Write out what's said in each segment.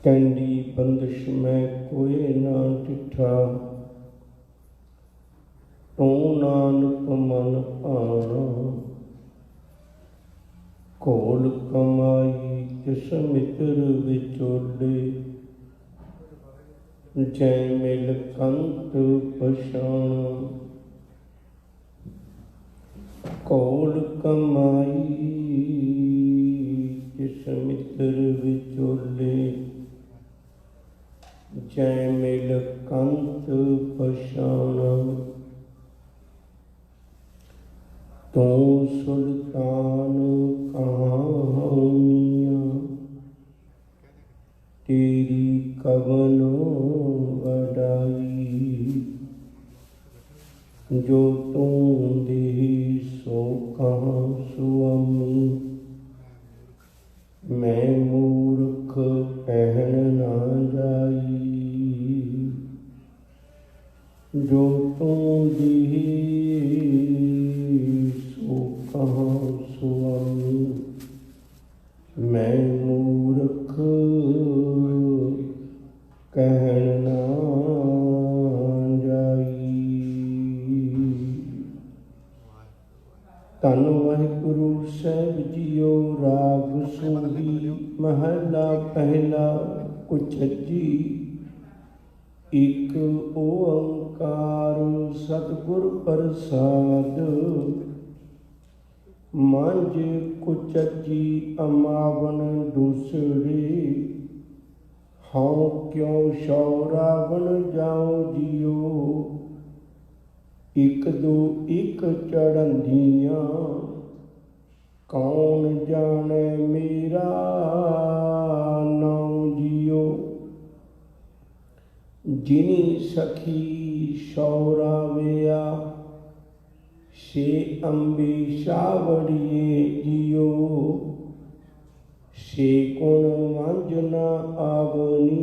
Candy बंदिश में कोई ना डिठा, तू नानक मन आना। घोल कमाई किस मित्र विचोले, जै मिल कंत पछाणा। घोल कमाई किस मित्र विचोले, जै मिल कंत पछाणा। तू सुल्तान कहाँ मियां, तेरी कवनो वडाई। जो तू दे सो कहाँ सुअमी, मैं मूर्ख पहन ना जाई। जो तू दे सो कहाँ सुअमी, मैं मूर्ख कहन ना जाई। धन वाहिगुरु साहिब जीओ। राग सूही महला पहला कुचजी। एक ओंकार सतगुर प्रसाद, मांझ कुचजी अमावन दूसरे। हाँ क्यों शौरावन जाओ जियो, एक दो एक चढ़ंदियाँ। कौन जाने मेरा नाम जियो, जिनी सखी शौराविया। से अम्बिशा बड़िए जियो, से गुण वंजना आवनी।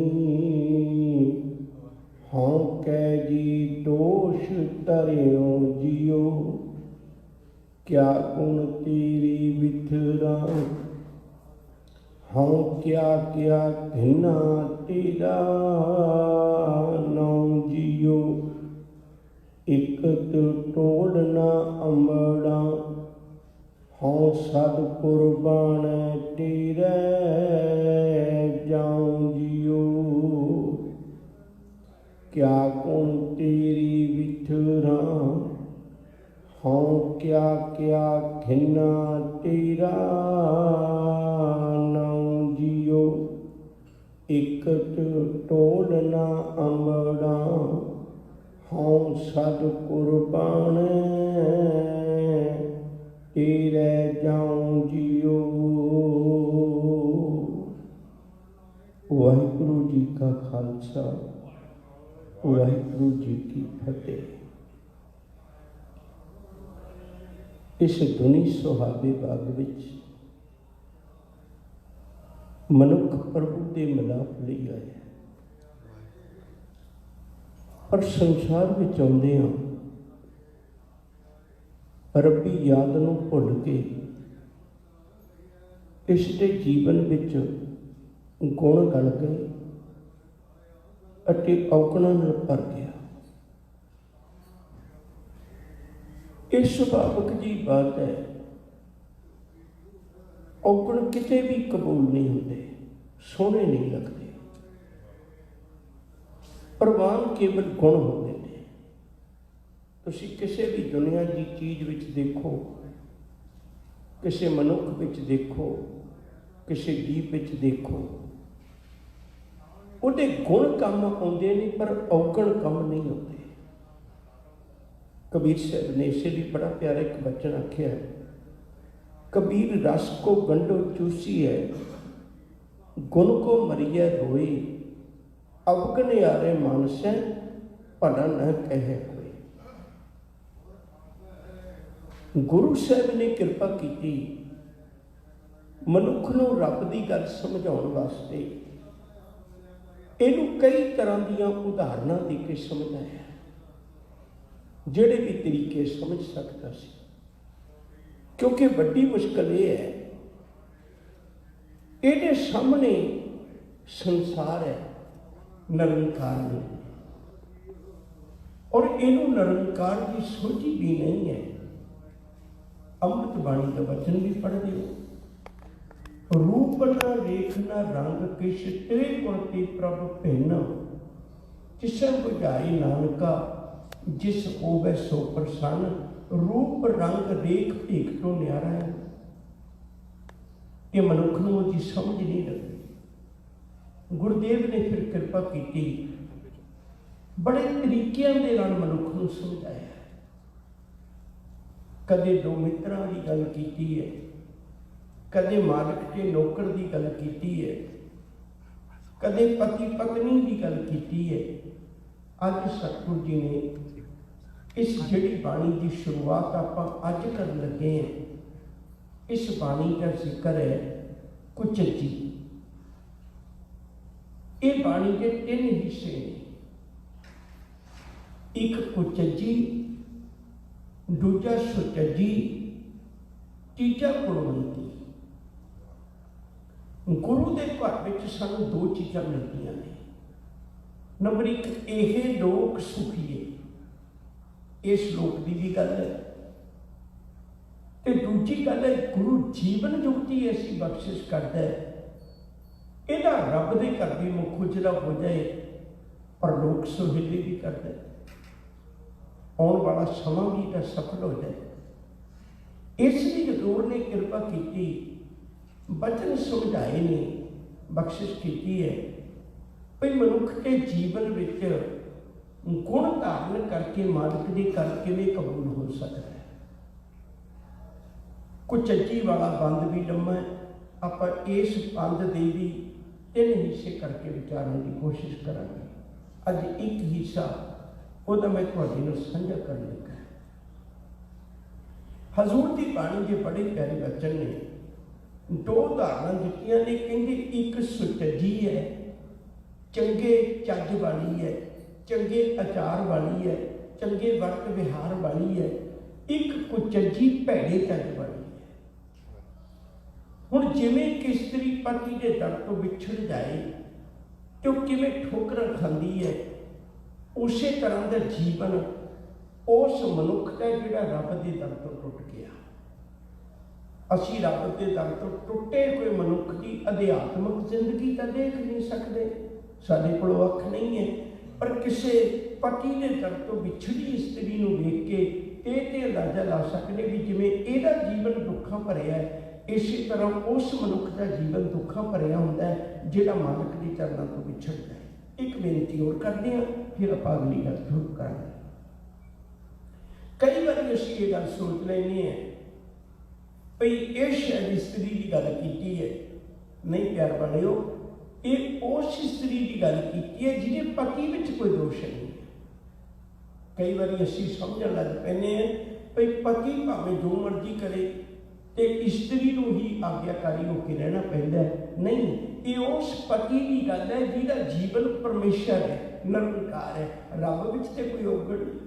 हाँ कै जी दोष तरियो जियो, क्या गुण तेरी विथरा। हाँ क्या क्या घिना तेरा नाम जियो। एक टोड़ना अम्बड़ा, हाँ सद कुर्बान तेरे जाऊं जियो। क्या गुण तेरी विथरा, हाँ क्या क्या घिना तेरा नाम जियो। एक टोड़ना अम्बड़ा, हाँ सद कुर्बान तेरे जाऊं जियो। वाहिगुरु जी का खालसा, वाहिगुरु जी की फतेह। इस धुनी सुहावे बाग विच मनुख प्रभु के मिलाप लई आया, पर संसार विच आउंदियां रब्बी याद नूं भुल के इसके जीवन विच गुण गल गए अते औगणां नाल भर गया। ये सुभाविक जी बात है। औगण किते भी कबूल नहीं होंदे, सोहणे नहीं लगते। प्रवान केवल गुण होंदे ने। तुसीं किसी भी दुनिया की चीज़ विच देखो, किसी मनुख विच देखो, किसी जीव विच देखो, उहदे गुण काम आउंदे ने पर औगण काम नहीं आउंदे। कबीर साहब ने इसे भी बड़ा प्यारा एक वचन आख्या, कबीर रस को गंढो चूसी है, गुण को मरिया रोए। अवगन यारे मानस भला न कहे कोई। गुरु साहब ने कृपा की मनुख नूं रब की गल समझाउण वास्ते इहनूं कई तरह दीयां उदाहरणां दे के समझाया, ਜਿਹੜੇ भी तरीके समझ सकता सी। क्योंकि वड्डी मुश्किल ये है, ਇਹਦੇ सामने संसार है, निरंकार नहीं। और इनू निरंकार की सोझी भी नहीं है। अमृत बाणी का वचन भी पढ़ दियो। रूप न रेख न रंग किश तेरे गुण ते प्रभ भिन्न, जिसे बुझाई नानका जिस होवे सो प्रसन्न। रूप रंग रेख भेख तो न्यारा है। ये मनुख नूं उसकी समझ नहीं लगती। गुरुदेव ने फिर कृपा की, बड़े तरीकों के नाल मनुख नूं समझाया। कदे दो मित्रां की गल की है, कदे मालिक ते नौकर की गल की है, कदे पति पत्नी की गल की है। अज सतगुरु जी ने इस जिहड़ी बाणी की शुरुआत आपां अज कर लगे हैं, इस बाणी का जिक्र है कुचजी। ये बाणी के 3 हिस्से हैं। एक कुचजी, दूजा सुचजी, तीजा गुणवंती। गुरु के घर में सानू 2 चीज़ां मिलदियां ने। नंबर 1, यह लोक सुखीए, इस लोक की भी गल है। तो दूजी गल है, गुरु जीवन जुगती ऐसी बख्शिश करता है, यदा रब के घर भी मुख उजला हो जाए, पर लोक सुहेली भी करता है। आने वाला समा भी इहदा सफल हो जाए। इसलिए हजूर ने कृपा की, वचन समझाए ने, बख्शिश की है भाई मनुख के जीवन में गुण धारण करके मालिक के घर किवें कबूल हो सकता है। कुचजी वाला बंद भी लम्मा है। आप इस बंद के भी 3 हिस्से करके विचारने की कोशिश करांगे। अज एक हिस्सा वो मैं तुहाडे नाल साझा करने लगा। हजूर की बाणी के बड़े प्यारे वचन ने। 2 उदाहरण दित्तियां ने, कहंदे एक सुचजी है, चंगे चज वाली है, चंगे आचार वाली है, चंगे वर्त विहार वाली है। एक कुचजी भैड़े चज वाली है। हुण जिवें कि स्त्री पति के दर तो विछड़ जाए तो किवें ठोकर खांदी है, उस तरह का जीवन उस मनुख का जिहड़ा रब के दर तो टुट गया। असी रब के दर तो टुटे हुए मनुख की अध्यात्मक जिंदगी तो देख नहीं सकते, साडे कोल अख नहीं है, पर किसी पति के दर तो विछड़ी स्त्री नूं वेख के ये अंदाजा ला सकते भी जिवें इहदा जीवन दुखों भरिया है, इसी तरह उस मनुख का जीवन दुखों भरिया होंदा है जिहड़ा मालिक के चरणों तो विछड़ जाए। एक बेनती और करते हैं, फिर आप अगली गल शुरू करेंगे। कई बार असीं ये गल सोच लेने हैं भाई ये शायद स्त्री की गल की है। नहीं प्यार वालिओ, ये उस स्त्री की गल की है जिहदे पति में कोई दोष नहीं है। कई बार असीं समझण लग पैंदे हैं भाई पति भावें जो मर्जी करे तो स्त्री को ही आज्ञाकारी होकर रहना पैंदा है। नहीं, ये उस पति की गल है जिहदा जीवन परमेश्वर है, निरंकार है, रब विच ते कोई औगण नहीं।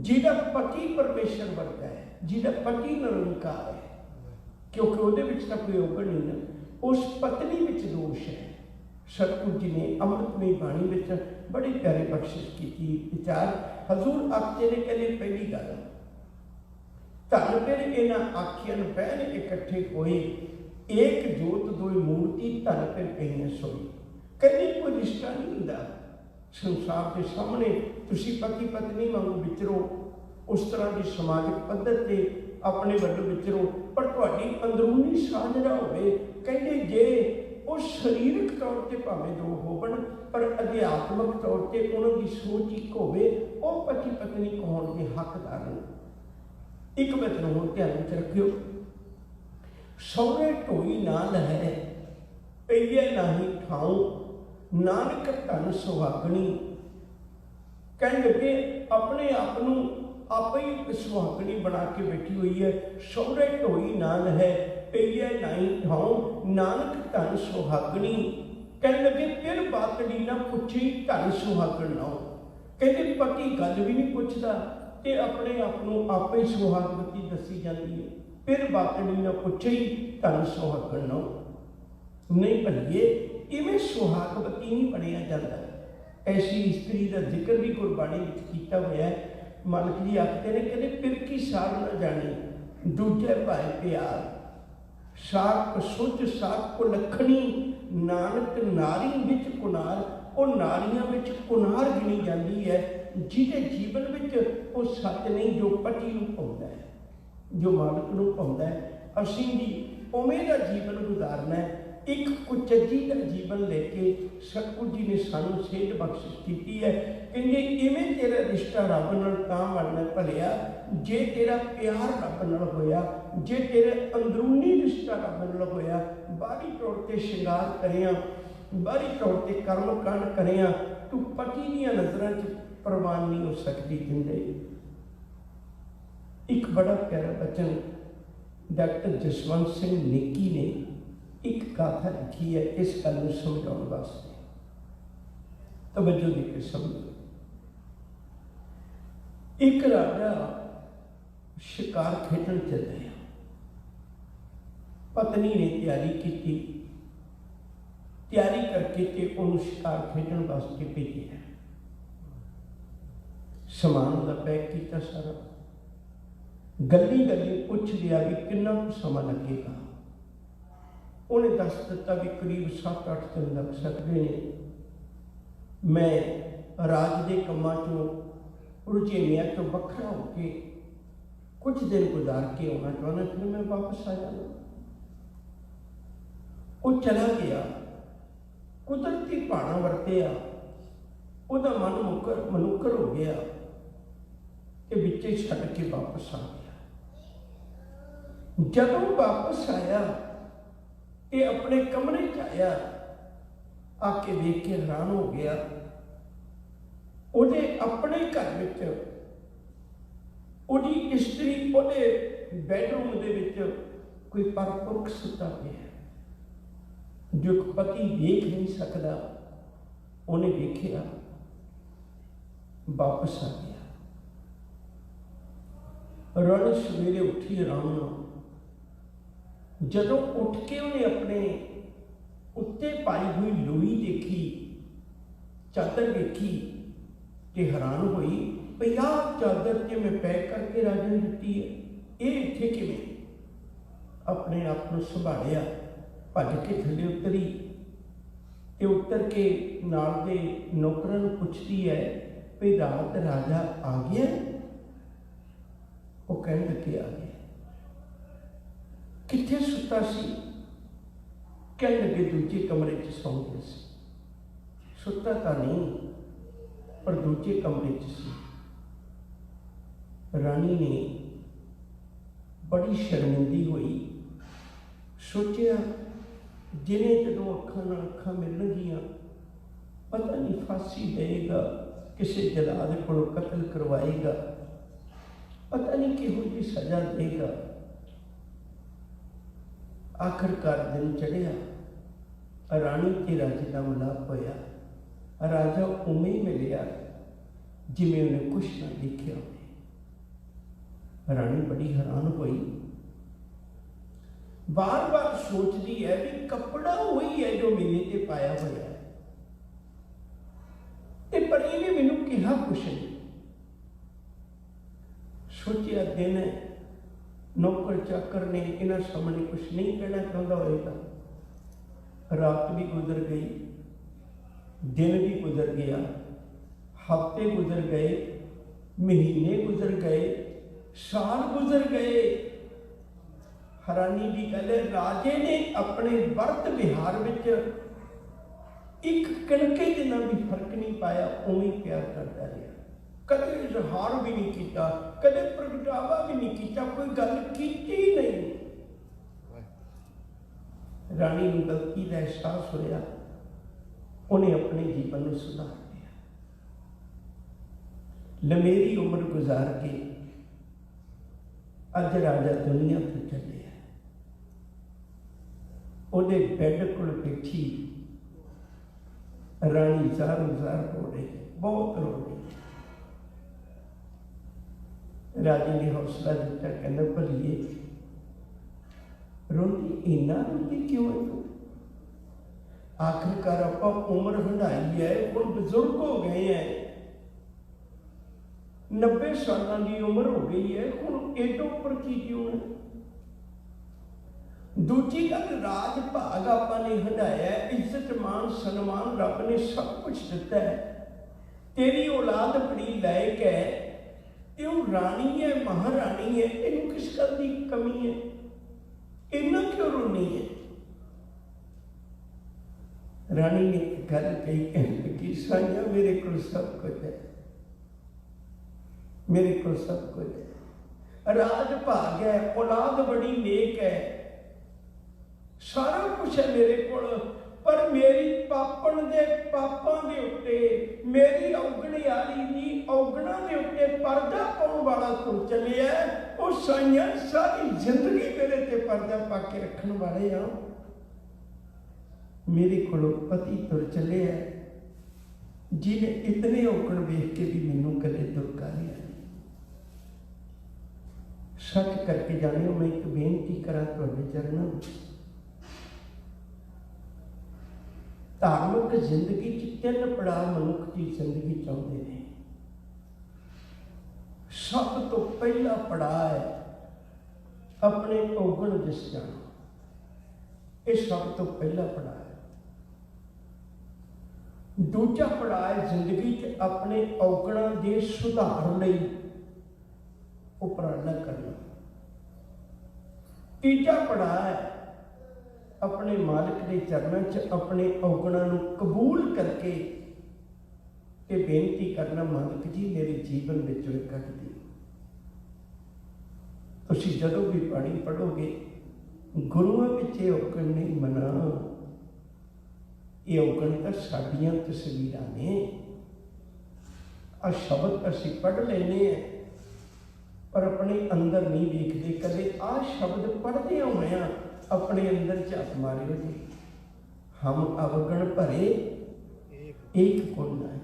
जिहदा पति परमेश्वर वर्गा है, जिहदा पति निरंकार है, क्योंकि उहदे विच तां कोई औगण नहीं ना, उस पत्नी विच दोष है। सतगुरु जी ने अमृतमय बाणी विच बड़े प्यारे बख्शिश की विचार। हजूर आखते ने कहते पहली गल, धन फिर इन्हां आखियां बहन इकट्ठे होए, एक जोत दोई मूर्ति धन फिर कहीं सोई। कहीं कोई रिश्ता नहीं हुंदा संसार के सामने तुसी पति पत्नी वांगू विचरो, उस तरह की समाजिक पद्धत से अपने वल्लों विचरो, पर तुहाडी अंदरूनी साझरा होवे। कहते जे वो शरीरक तौर पर भावें दो होवन, पर अध्यात्मक तौर पर उन्होंने सोच एक होवे, वो पति पत्नी होने के हकदार नहीं। एक वचन होर ध्यान में रखियो, सौरे ढोई नाल है पईए नाही ठाऊं, नानक धन सुहागणी। कह लगे अपने आप आप ही सुहागणी बना के बैठी हुई है। सौरे ढोई नाल है पईए नाही ठाऊं, नानक धन सुहागणी। कह लगे फिर बातड़ी ना पुछी धन सुहागण नाओ। कहते पति गल भी नहीं पुछदा ते अपने आप ही सुहागवती दसी जाती है। फिर बातड़ी ना पुछे ही धन सुहागण नाओ। नहीं भलिए इवें सुहागवती नहीं बनया जाता। ऐसी स्त्री का जिक्र भी गुरबाणी विच कीता होया है। मालक जी आखते हैं कहते फिर की सार न जानी दूजे भाई प्यार साक सुच साक को लखनी नानक नारी विच कुनार। वो नारियां विच कुनार गिनी जाती है जिहदे जीवन विच वो सच नहीं जो पति नूं पाउंदा है, जो मालक नूं पाउंदा है। असीं भी उवें दा जीवन गुजारना है। एक कुचजी का जीवन लेके सतगुरु जी ने सानू सेध बख्शिश की है। कहते इवें तेरा रिश्ता रब नाल तां बनना भलिया जे तेरा प्यार रब नाल होया, जे तेरे अंदरूनी रिश्ता रब नाल होया। बाहरी तौर पर श्रृंगार करिया, बाहरी तौर पर कर्म कांड करिया, तू पति दीआं नज़रां च प्रवान नहीं हो सकती। जिंदे एक बड़ा प्यारा बचन डॉक्टर जसवंत सिंह नेकी ने एक गाथा लिखी है इस गल को समझाने वास्ते। तवज्जो देके समझो। एक राजा शिकार खेडन चले, पत्नी ने तैयारी की, तैयारी करके ते उन्होंने शिकार खेडन वास्ते भेजा। समान का पैक किया सारा, गली गली पूछ लिया भी कितना समा लगेगा। उन्हें दस दिता भी करीब 7-8 दिन लग सकते हैं। मैं राज के कामों चों रुझेवियां चों वखरा होके कुछ दिन गुजार के आना चाहना, फिर मैं वापस आ जाना। वो चला गया, कुदरती भाना वरतिया, उसका मन मनुकर हो गया कि बिच्चे छड्ड के वापस आ गया। जदों वापस आया ये अपने कमरे च आया, आके देख के हैरान हो गया। उहदे अपने घर विच उहदी स्त्री उहदे बैडरूम दे विच कोई परपुरख सुता पिया जो पति देख नहीं सकता। उन्हें देखिया, वापस आ गया। रण सवेरे उठी आराम नाल, जदों उठ के उन्हें अपने उत्ते पाई हुई लोई देखी, चादर देखी तो हैरान हुई भाई आ चादर जो मैं पैक करके राजा ने दी है, ये इत्थे किवें। अपने आप को संभालिया, भज के थले उतरी ते उतर के नाल दे नौकरां नूं पुछदी है भाई रात राजा आ गया। वो कहण लगे आ गया। कित्थे सुता सी? कहण लगे दूजे कमरे च सौ गया सी। सुता तो नहीं पर दूजे कमरे च सी। रानी ने बड़ी शर्मिंदी हुई, सोचा जिन्हें जदों अखां नाल अखां मिलणगियां पता नहीं फांसी देगा, किसी जलाद को कतल करवाएगा, पता नहीं किहो जी सजा देगा। आखिरकार दिन चढ़िया, रानी ते राजे का मिलाप होया। राजा उमें ही मिलिया जिमें उन्हें कुछ ना देखा हो। रानी बड़ी हैरान हुई, बार बार सोचती है भी कपड़ा वही है जो मेरे ते पाया हुआ है, पर इन्हें मैनू कहा कुछ नहीं। सोचिया दिन नौकर चाकर ने इन्हां सामने कुछ नहीं कहना चाहता होगा। रात भी गुजर गई, दिन भी गुजर गया, हफ्ते गुजर गए, महीने गुजर गए, साल गुजर गए। हैरानी की गल है, राजे ने अपने वर्त विहार विच एक कणके जिन्ना भी फर्क नहीं पाया, उवें प्यार करता रहा। कदे इजहार भी नहीं किया, कदे प्रगटावा भी नहीं किया, कोई गल की ही नहीं। रानी को गलती का एहसास होया, उन्हें अपने जीवन को सुधार लिया। लंबेरी उम्र गुजार के अज राजा दुनिया पर चले। उहदे बेड कोल बैठी रानी ज़ार रो रही, बहुत रो रही। राजे ने हौसला दिता, कहना भलिए रोती, इन्ना रोती क्यों है तू? आखिरकार आप उम्र हंडाई है, हम बजुर्ग हो गए हैं, 90 साल की उम्र हो गई है, हम एडो उपर की जीवन। दूजी गल, राज भाग आपने हंडाया, इज्जत मान सन्मान रब ने सब कुछ दिता है, तेरी औलाद बड़ी लायक है, तू रानी है, महारानी है, इन किस गल की कमी है, इन्ना क्यों रोनी है? रानी ने एक गल कही, कहने लगी, साइया मेरे को सब कुछ है, मेरे को सब कुछ है, राज भाग है, औलाद बड़ी नेक है, सारा कुछ है मेरे को, पर मेरी पापण दे पापां दे उत्ते, मेरी औगणी वाली दी औगणा दे उत्ते पर्दा पाउण वाला तुर चलिया। ओ साइयां सारी जिंदगी मेरे ते पर्दा पा के रखण वाले आ, मेरे को पति तुर चले है जिन्हें इतने औगण वेख के भी मैनू कदे दुरका नहीं आई। सच करके जाने, मैं एक बेनती करा तुहाडे चरणों में, धार्मिक जिंदगी तीन पड़ाव मनुख की जिंदगी चाहते हैं। सब तो पहला पड़ाव है अपने औगण दिस जाना, यह सब तो पहला पड़ाव है। दूजा पड़ाव है जिंदगी च अपने औगणा के सुधार लई उपराला करना। तीजा पड़ाव है अपने मालिक के चरणों च अपने औगणा नूं कबूल करके ते बेनती करना, मालिक जी मेरे जीवन में कट दी। तुसीं जदों भी बाणी पढ़ोगे, गुरुआं विच ये औगण नहीं मना, ये औगण तां साडीआं तस्वीरां ने। आ शब्द असीं पढ़ लेने हैं पर अपने अंदर नहीं देखते। कदे आ शब्द पढ़दे होया अपने अंदर झात मारियो जी, हम अवगण भरे एक गुण है,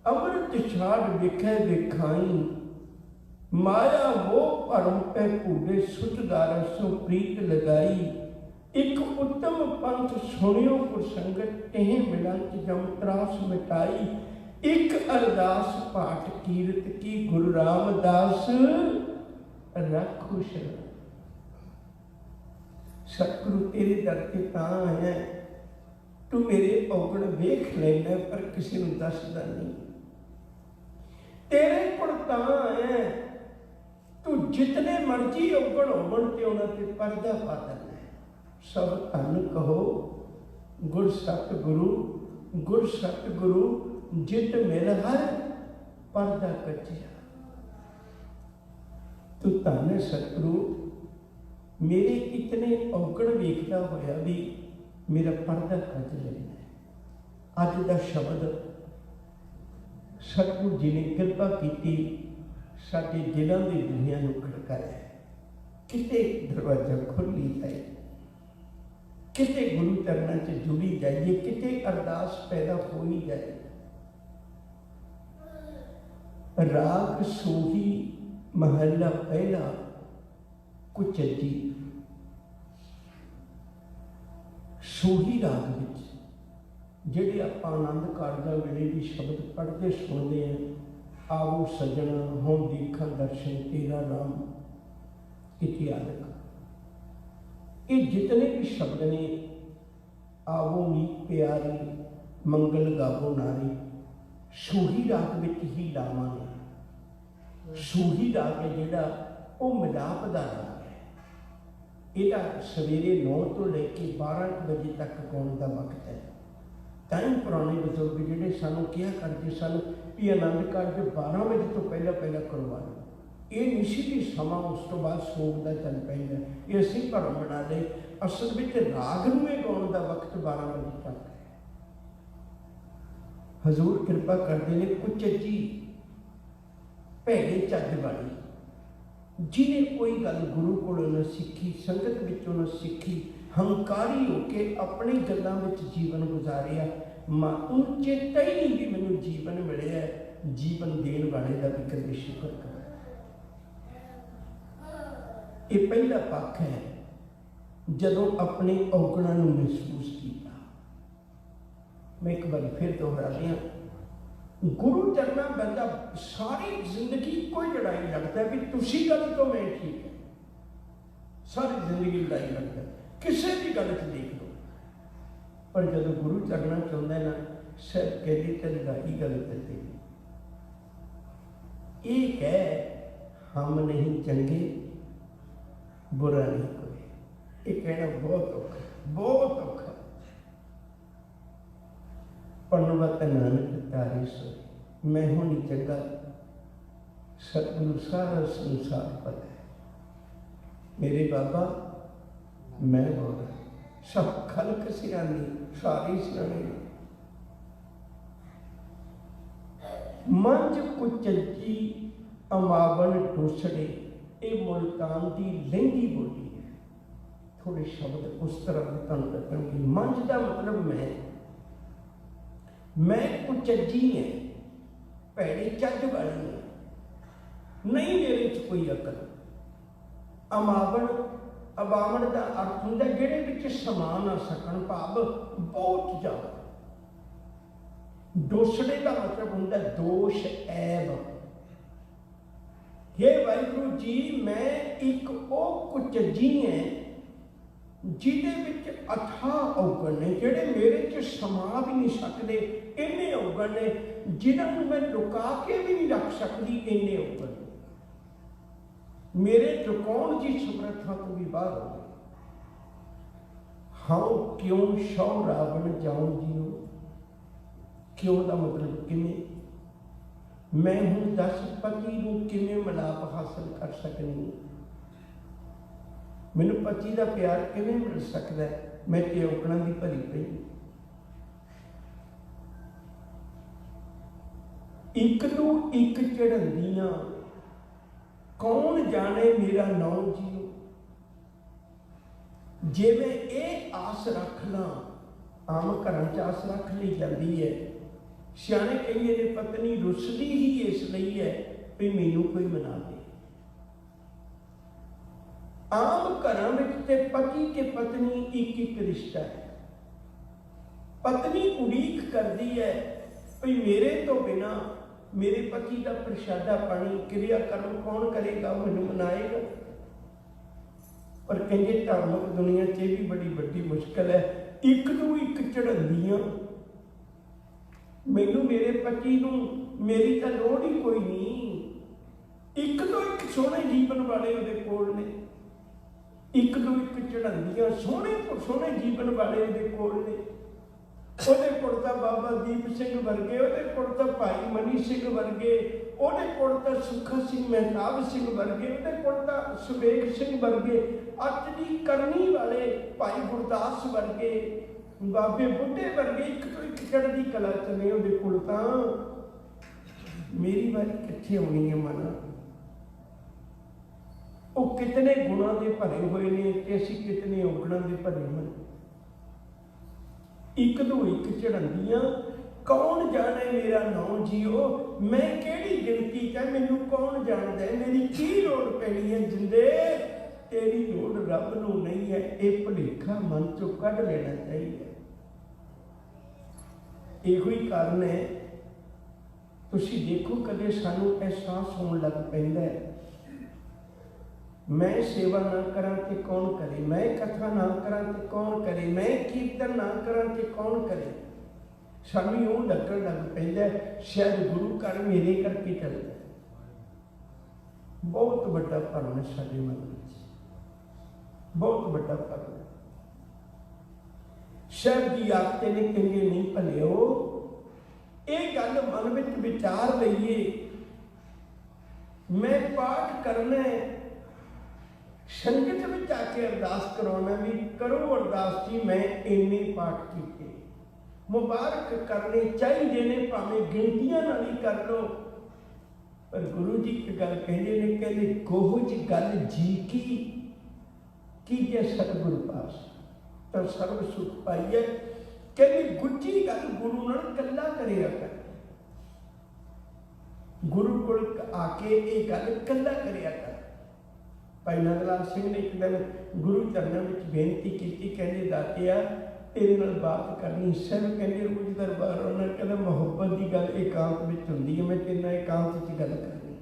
अमृत छाड़ विखे विखाई, माया मोह भरम पे कूड़े, सुटदारा सो प्रीत लगाई। एक उत्तम पंथ सुनियो गुरसंगत, तेह मिलंत जम त्रास मिटाई। एक अरदास पाठ कीरत की, गुरु रामदास रखो शरण। सतगुरु तेरे दर के तां है, तू मेरे औगण वेख लेना पर किसी को दसदा नहीं। तेरे कोल तां है, तू जितने मर्जी औगण होवन ते उन्हां ते पर्दा पा देना है। सब धन कहो गुर सतगुरु, गुर सतगुरु जित मिल हर पर्दा कचिया। तू धन सतगुरु, मेरे इतने औगण वेखदा होया भी मेरा पर्दा कच लेना है। अज का शब्द सतगुरु जी ने कृपा की, साडे दिलों की दुनिया नूं खड़काया, किते दरवाजा खोली जाए, किते गुरु चरणों से जुड़ी जाइए, किते अरदास पैदा हो ही जाए। राग सोही महला पहला कुचजी। सोही राग विच जिहड़े आपां आनंद कारजां वेले भी शब्द पढ़ते सुनते हैं, आवो सजना हम देखा दर्शन तेरा राम इत्यादि, ये जितने भी शब्द ने, आवो मीत प्यारी मंगल गावो नारी, सोही राग विच ही लावां ने। सोही राग है जिहड़ा वो मिलाप का राग है। यह सवेरे 9 तो लेके 12 बजे तक गाने का वक्त है। टाइम पुराने बजुर्ग जिहड़े सानूं कहा करते सन भी आनंद कारज 12 बजे तो पहला पहला करवा लो, ये नहीं सी भी समा उस तो बाद सोग का चल पैंदा, ये असीं भरम बना ले। असल में राग नूं ये गाउण दा वक्त 12 बजे तक है। हजूर कृपा करते हैं कुचजी भैड़े चज वाली, जिन्हें कोई गल गुरु को न सीखी, संगत विचों न सीखी, हंकारी होके अपनी गल्लां विच जीवन गुजारिया, उन चेता ही नहीं कि मैनूं जीवन मिले है। जीवन देण वाले का भी कदे शुक्र कर। ये पहला पक्ष है जदों अपने औगणा नूं महसूस किया। मैं एक बार फिर दोहरा दिया, गुरु चरणा बंदा सारी जिंदगी कोई लड़ाई लगता है भी तुसी गलत हो मैं ठीक है, सारी जिंदगी लड़ाई लगता है किसी भी गल च देख लो, पर जब गुरु चरणा चाहता है ना सिर्फ कहते तो लड़ाई गलत है तेरी। एक है हम नहीं चंगे बुरा नहीं कोई, ये कहना बहुत औखा, बहुत औखा। पढ़वत नानक तारी सोई, मैं हूं नहीं चंगा, सतगुरु सारा संसार पता है। मेरे बाबा मैं बोल रहा, सब खलक सियानी सारी सियाने। मंझ कुचलची अमावन टोसड़े, ये मुल्तान की लहंगी बोली है। थोड़े शब्द उस तरह तुहानूं दसांगी। मंझ का मतलब मैं कुचजी है, भैड़ी चज वाली है, नहीं मेरे च कोई अकल। अमावन, अबावन का अर्थ होंदा जिहड़े विच समा ना सकन, भाव बहुत ज़्यादा। दोसड़े का मतलब होंदा दोष ऐब। हे वाहिगुरू जी, मैं एक वो कुचजी है जिहदे विच अथाह अवगण ने, जिहड़े मेरे च समा भी नहीं सकते, इन्ने अवगण ने जिन्होंने मैं लुका के भी नहीं रख सकती, इन्ने अवगण ने मेरे लुकाउण की समर्था तो भी बाहर हो गए। हाँ क्यों सौ रावण जाऊं जियो, क्यों का मतलब किमें, मैं हूं 10 पति नूं किमें मिलाप हासिल कर सकनी, मैनू पति का प्यार किमें मिल सकता है, मैं तो औकड़ां दी भरी पई। एक तो एक चढ़ंदियां कौन जाने मेरा नौ जियो। जे मैं ये आस रख ला, आम घर च आस रख ली जाती है, सियाने कहिए ने पत्नी रुसदी ही इसलिए है भी मैनू कोई मना दे। आम घरों में पति के पत्नी एक एक रिश्ता है। पत्नी उड़ीक करती है भी मेरे तो बिना मेरे पति का प्रशादा पानी क्रिया कर्म कौन करेगा, मैनू मनाएगा। पर कहते धार्मिक दुनिया च भी बड़ी बड़ी मुश्किल है, एक तो एक चढ़ंदियां, मैनू मेरे पति नूं मेरी तो लोड़ ही कोई नहीं। एक तो एक सोहने जीवन वाले उहदे कोल ने, एक तो एक चढ़ंदियां सोहने तो सोहने जीवन वाले उहदे कोल ने। ਉਹਦੇ ਕੋਲ ਤਾਂ ਬਾਬਾ ਦੀਪ ਸਿੰਘ ਵਰਗੇ, ਉਹਦੇ ਕੋਲ ਤਾਂ ਭਾਈ ਮਨੀ ਸਿੰਘ ਵਰਗੇ, ਉਹਦੇ ਕੋਲ ਤਾਂ ਸੁੱਖਾ ਸਿੰਘ ਮਹਿਤਾਬ ਸਿੰਘ ਵਰਗੇ, ਉਹਦੇ ਕੋਲ ਤਾਂ ਸੁਬੇਗ ਸਿੰਘ ਵਰਗੇ, ਅੱਜ ਦੀ ਕਰਨੀ ਵਾਲੇ ਭਾਈ ਗੁਰਦਾਸ ਵਰਗੇ, ਬਾਬੇ ਬੁੱਢੇ ਵਰਗੇ, ਇੱਕ ਤੋਂ ਇੱਕ ਚੜ੍ਹਦੀ ਕਲਾ ਚ ਨੇ ਉਹਦੇ ਕੋਲ। ਤਾਂ ਮੇਰੀ ਵਾਰੀ ਕਿੱਥੇ ਆਉਣੀ ਹੈ ਮਨ, ਉਹ ਕਿਤਨੇ ਗੁਣਾਂ ਦੇ ਭਰੇ ਹੋਏ ਨੇ ਤੇ ਅਸੀਂ ਕਿਤਨੇ ਔਗਣਾਂ ਦੇ ਭਰੇ ਹੋਏ। एक दो एक चढ़ंदियां कौन जाने मेरा नौ जियो, मैं केड़ी गिनती च, मैनू कौन जानदा है, मेरी की लोड़ पैनी है जिंदे, तेरी लोड़ रब नू नहीं है। ये भुलेखा मन चो कढ़ लेना चाहिए। इहो ही कारण है, तुसीं देखो कदे सानू एहसास होने लग पैंदा है मैं सेवा ना करा तो कौन करे, मैं कथा ना करा तो कौन करे, मैं कीर्तन ना करा तो कौन करे। सानू यूं लगन लग पैंदा शायद गुरु घर मेरे करके चलदा। बहुत बड़ा भरम है साडे मन में, बहुत बड़ा भरम है। शायद जी आपते ने कहंगे नहीं भलिओ, ये गल मन में विचार लईए, मैं पाठ करना है, संगत में आके अरदास करवाना भी करो अरदास जी मैं इन्ने पाठ किए, मुबारक करने चाहिए ने, भावें गिनतियां नाल ही कर लो। पर गुरु जी एक गल कहते ने, कहते गोहज गल जी की जे सतगुरु पास तो सर्व सुख पाइए। कहते गुज्जी गल गुरु नाल कल्ला करिया कर, गुरु कोल आके ये गल कल्ला करिया कर। भाई नंद लाल सिंह ने एक दिन गुरु चरणों में बेनती की, कहते दातिया तेरे नाल बात करनी। सब कहते रोज दरबार आना, कहना मुहब्बत की गल एकांत में होंदी है, मैं तेरे नाल एकांत च गल करनी।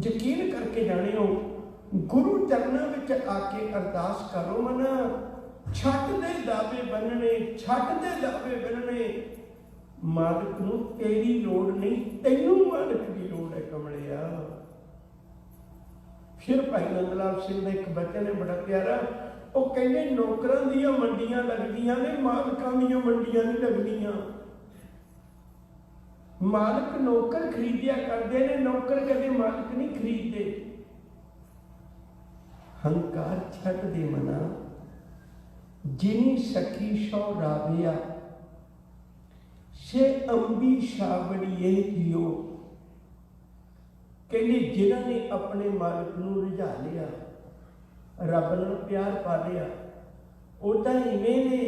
यकीन करके जाने हो, गुरु चरणों में आके अरदास करो मना, छट दे दावे बनने, छट दे दावे बनने। मालिक नूं तेरी लोड़ नहीं, तैनूं मालिक की लोड़ है कमलिया। फिर भाई नंद लाल सिंह का एक बचन है बड़ा प्यारा, वो कहते नौकरां दियां मंडियां लगदियां ने, मालिकां दियां मंडियां नहीं लगदियां। मालिक नौकर खरीदिया करते हैं, नौकर कदे मालिक नहीं खरीदते। हंकार छट दे मना, जिनी सखी सौ राविया, से अंबी छावड़िए जियो। कहते जिन्होंने अपने मालिक नूं रिझा लिया, रब नाल प्यार पा लिया, वो तो इवें ने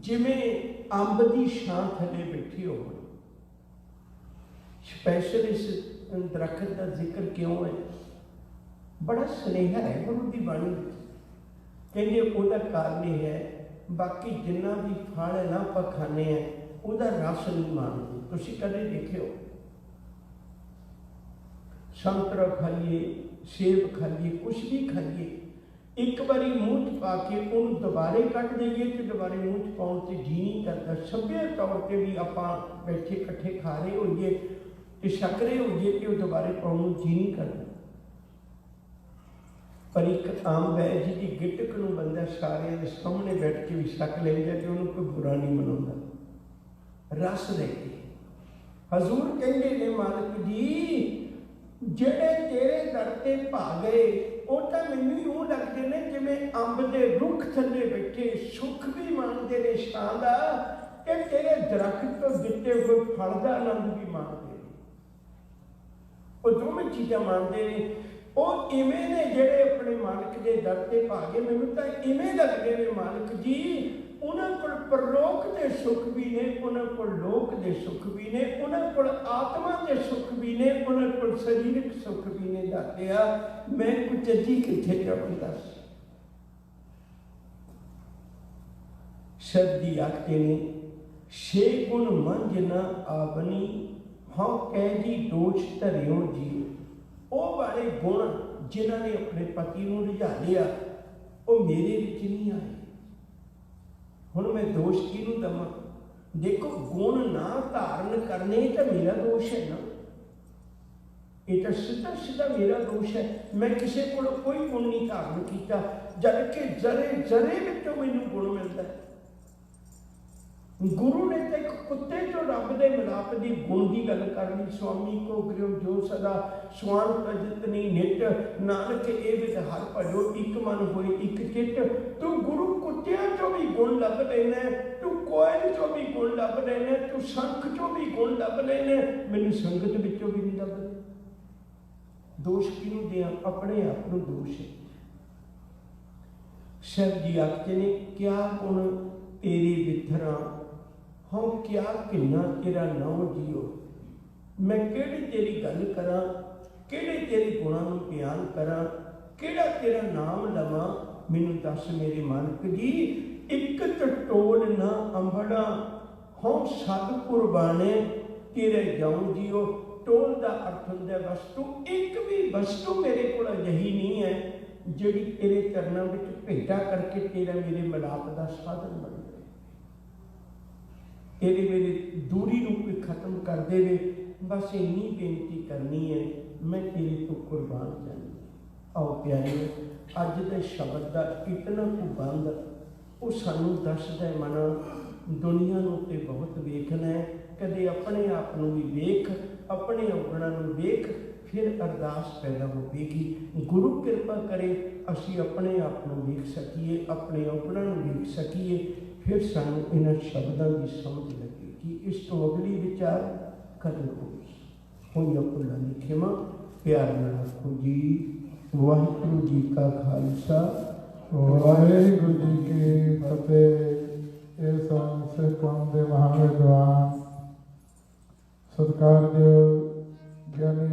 जिवें अंब की छां थले बैठी हो। स्पैशल इस दरखत का जिक्र क्यों है? बड़ा स्नेहा है गुरु की बाणी। कहते उसका कारण यह है, बाकी जिन्ना भी फल है ना आप खाने हैं, उसका रस नहीं मानते। तुसीं कदे देखियो संतरा खाइए, सेब खाइए, कुछ भी खाइए, एक बारी मूँह च पा के उन्होंने दोबारे कट देइए तो दोबारे मूँह च पाउण ते जी नहीं करता। सभ्य तौर पर भी आपां बैठे इकट्ठे खा रहे होइए तो छक रहे होइए कि दोबारे पाउण नूं जी नहीं करता। पर एक आम है जिहदी गिटक नूं बंदा सारिਆਂ ਦੇ सामने बैठ के भी छक लैंदा तो उन्होंने कोई बुरा नहीं मनाउंदा। रस लेके हजूर कहंदे ने मालिक जी, ਜਿਹੜੇ तेरे दर ते भा गए वो तो मैनू यूं लगते हैं जिवें अंब के रुख थले बैठे, सुख भी मानते हैं छां दा, ते तेरे दरख्त तो दिते हुए फल का आनंद भी मानते हैं। वो दोवें चीज़ां मानते हैं। वो इवें ने जेड़े अपने मालिक के दर ते भा गए, मैनू तो इवें लगते हैं मालिक जी, उन्होंने को परलोक के सुख भी ने, उन्होंने को लोक के सुख भी ने, उन्होंने को आत्मा के सुख भी ने, उन्होंने को शरीरक सुख भी ने। दातिया मैं कुछ अजी किथे जाऊँ दस। शब्दी आखते ने, छे गुण मंझ न आपनी, हाँ कह जी दोष धरियो जीओ। वो वाले गुण जिन्होंने अपने पति को रिझा लिया, वो मेरे विच नहीं आए। हुण मैं दोष किहनूं दवां? देखो गुण ना धारण करने तो मेरा दोष है ना, ये तो सीधा सीधा मेरा दोष है। मैं किसी को कोई गुण नहीं धारण किया, जबकि जरे जरे विचों मैनूं गुण मिलता है। गुरु ने तो एक कुत्ते चो रब के मिलाप की गुण की गल कर ली। स्वामी को गृह जो सदा स्वान तजतनी नित, नानक ए विद हर भजो एक मन होए एक चित। तू गुरु कुत्तियां चो भी गुण लभ लेना, तू कोयल चो भी गुण लभ लेना, तू शंख चो भी गुण लभ लेना, मैनूं संगत विचों भी नहीं लभदे। दोष किहनूं दियां? अपने आप नूं दोष है। शब जी आखते ने, क्या गुण तेरी विथरा, हाँ क्या किन्ना तेरा नाम जियो। मैं केड़ी तेरी गल करा, केड़े तेरे गुणों को बयान करा, केड़ा तेरा नाम लवां, मैनूं दस मेरे मालिक जी। एक टटोल ना अंबड़ा, हाँ सब कुर्बाने तेरे जाऊं जियो। टोल का अर्थ होंदा वस्तु, एक भी वस्तु मेरे को अजिही नहीं है जिहड़ी तेरे चरणों में भेटा करके तेरा मेरे मिलाप का साधन बन जाए। तेरे मेरे दूरी को कोई खत्म कर दे, बस इन्नी बेनती करनी है, मैं तेरे तो कुर्बान जानी। आओ प्यारे, अज के शब्द का इतना कुबंध वो सानू दसदा है मना, दुनिया नूं ते बहुत वेखना है, कदे अपने आप नूं भी वेख, अपने औगणा नूं वेख, फिर अरदास पैदा होगी। गुरु कृपा करे असी अपने आप नूं वेख सकीए, अपने औगणा नूं वेख सकीए, फिर सानू इन्हां शब्दों की समझ लगे कि इस तो अगली विचार कदम होई भुलां दी खिमा। प्यार नाल आखो जी, वाहिगुरू जी का खालसा, वाहिगुरू जी की फतेह। ये सिख कौम के महाविद्वान सत्कारयोग ज्ञानी